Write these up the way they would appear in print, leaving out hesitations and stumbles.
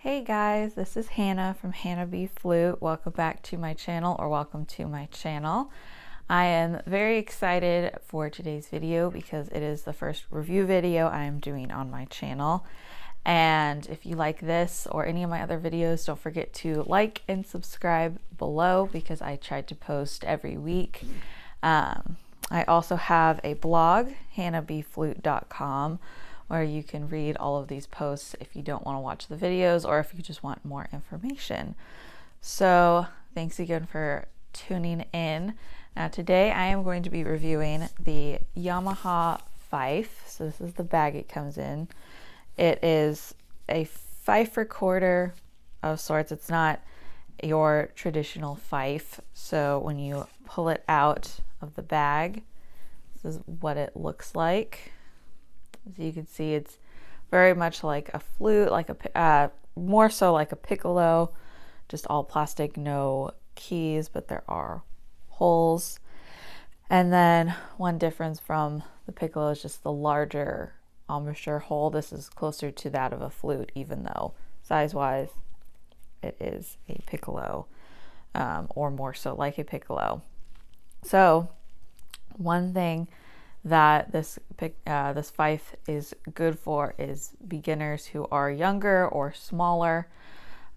Hey guys, this is Hannah from Hannah B Flute. Welcome back to my channel, or welcome to my channel. I am very excited for today's video because it is the first review video I am doing on my channel. And if you like this or any of my other videos, don't forget to like and subscribe below because I try to post every week. I also have a blog, hannahbflute.com, where you can read all of these posts if you don't want to watch the videos or if you just want more information. So thanks again for tuning in. Now today I am going to be reviewing the Yamaha Fife. So this is the bag it comes in. It is a Fife recorder of sorts. It's not your traditional Fife. So when you pull it out of the bag, this is what it looks like. As you can see, it's very much like a flute, like a more so like a piccolo, just all plastic, no keys, but there are holes. And then one difference from the piccolo is just the larger embouchure hole. This is closer to that of a flute, even though size-wise it is a piccolo, or more so like a piccolo. So one thing that this Fife is good for is beginners who are younger or smaller.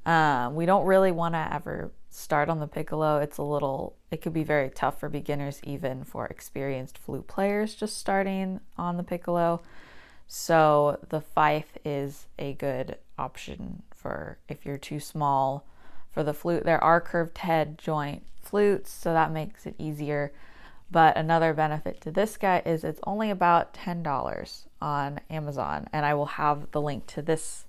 We don't really want to ever start on the piccolo. It could be very tough for beginners, even for experienced flute players just starting on the piccolo. So the Fife is a good option for if you're too small for the flute. There are curved head joint flutes, so that makes it easier. But another benefit to this guy is it's only about $10 on Amazon, and I will have the link to this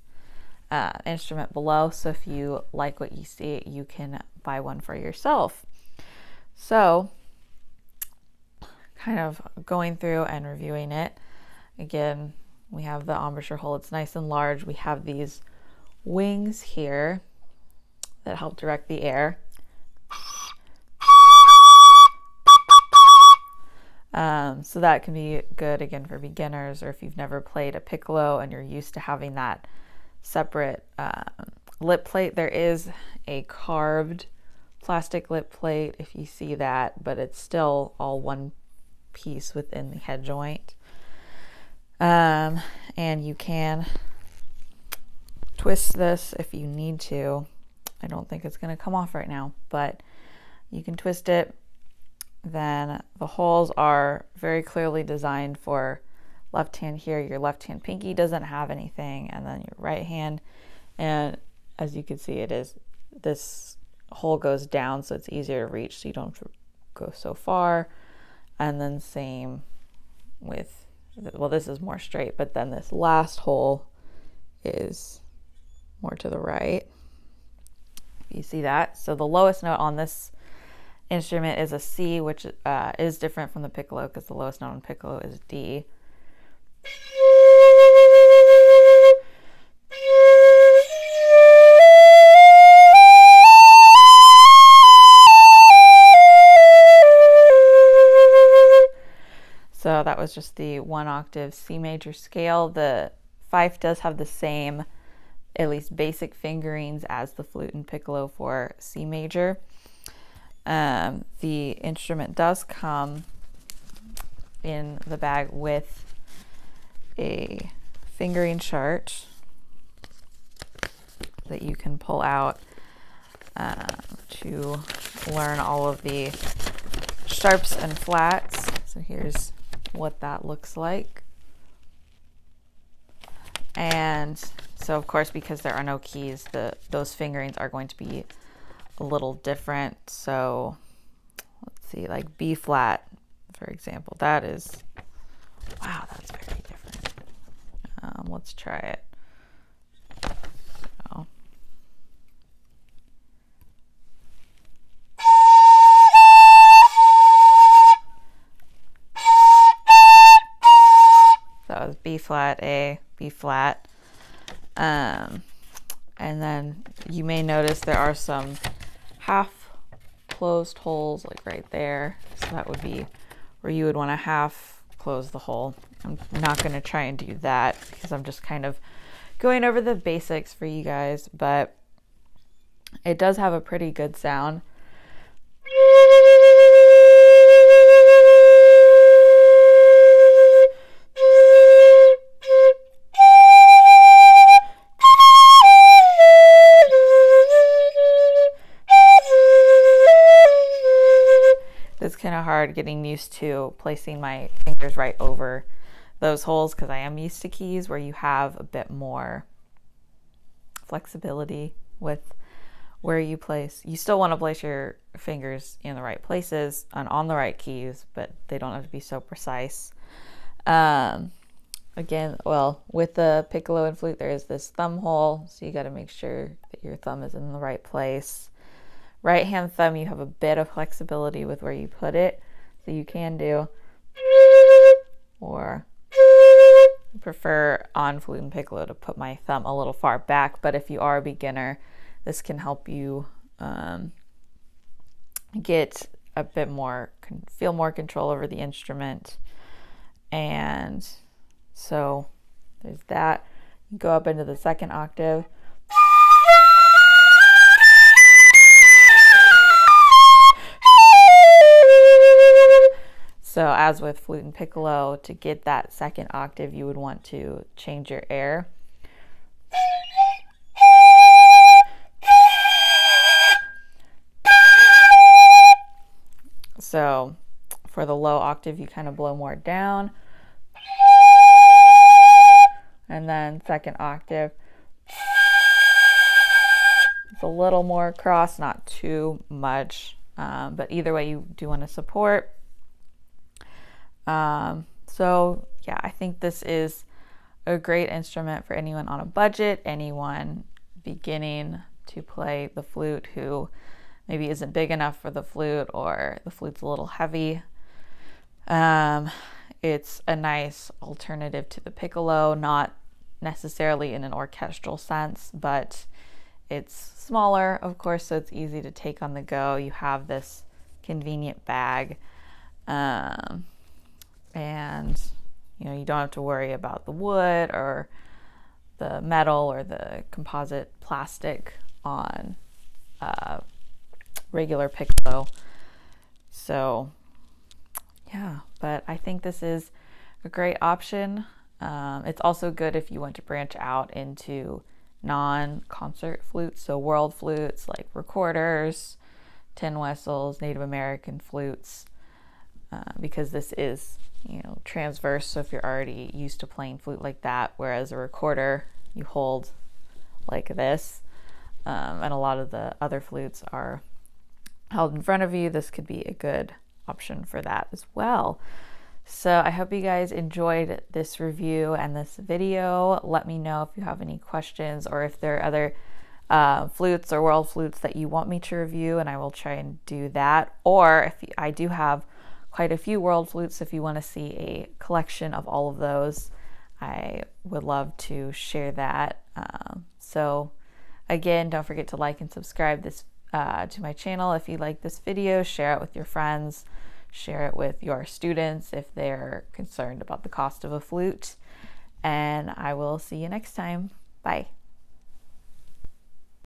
instrument below. So if you like what you see, you can buy one for yourself. So kind of going through and reviewing it. Again, we have the embouchure hole. It's nice and large. We have these wings here that help direct the air. So that can be good again for beginners, or if you've never played a piccolo and you're used to having that separate lip plate. There is a carved plastic lip plate if you see that, but it's still all one piece within the head joint. And you can twist this if you need to. I don't think it's going to come off right now, but you can twist it. Then the holes are very clearly designed for left hand here. Your left hand pinky doesn't have anything, and then your right hand. And as you can see, this hole goes down, so it's easier to reach, so you don't go so far. And then same with, well, this is more straight, but then this last hole is more to the right. You see that? So the lowest note on this instrument is a C, which is different from the piccolo because the lowest note on piccolo is D. So that was just the 1 octave C major scale. The Fife does have the same, at least basic fingerings as the flute and piccolo for C major. The instrument does come in the bag with a fingering chart that you can pull out to learn all of the sharps and flats. So here's what that looks like. And so of course, because there are no keys, those fingerings are going to be a little different. So let's see, like B flat, for example, that is, wow, that's very different. Let's try it. So that was B flat, A, B flat. And then you may notice there are some half closed holes, like right there. So that would be where you would want to half close the hole. I'm not going to try and do that because I'm just kind of going over the basics for you guys, but it does have a pretty good sound. It's kind of hard getting used to placing my fingers right over those holes because I am used to keys where you have a bit more flexibility with where you place. You still want to place your fingers in the right places and on the right keys, but they don't have to be so precise. Again, well, with the piccolo and flute, there is this thumb hole, so you got to make sure that your thumb is in the right place. Right hand thumb, you have a bit of flexibility with where you put it, so you can do, or I prefer on flute and piccolo to put my thumb a little far back, but if you are a beginner, this can help you get a bit more, feel more control over the instrument. And so there's that. You go up into the second octave. So as with flute and piccolo, to get that second octave, you would want to change your air. So for the low octave, you kind of blow more down. And then second octave, it's a little more across, not too much, but either way you do want to support. So yeah, I think this is a great instrument for anyone on a budget, anyone beginning to play the flute who maybe isn't big enough for the flute, or the flute's a little heavy. It's a nice alternative to the piccolo, not necessarily in an orchestral sense, but it's smaller, of course, so it's easy to take on the go. You have this convenient bag, and you know, you don't have to worry about the wood or the metal or the composite plastic on regular piccolo. So yeah, but I think this is a great option. It's also good if you want to branch out into non-concert flutes, so world flutes like recorders, tin whistles, Native American flutes, because this is, you know, transverse. So if you're already used to playing flute like that, whereas a recorder you hold like this, and a lot of the other flutes are held in front of you, this could be a good option for that as well. So I hope you guys enjoyed this review and this video. Let me know if you have any questions, or if there are other flutes or world flutes that you want me to review, and I will try and do that. Or if I do have quite a few world flutes, if you want to see a collection of all of those, I would love to share that. So again, don't forget to like and subscribe this to my channel if you like this video. Share it with your friends, share it with your students if they're concerned about the cost of a flute, and I will see you next time. Bye.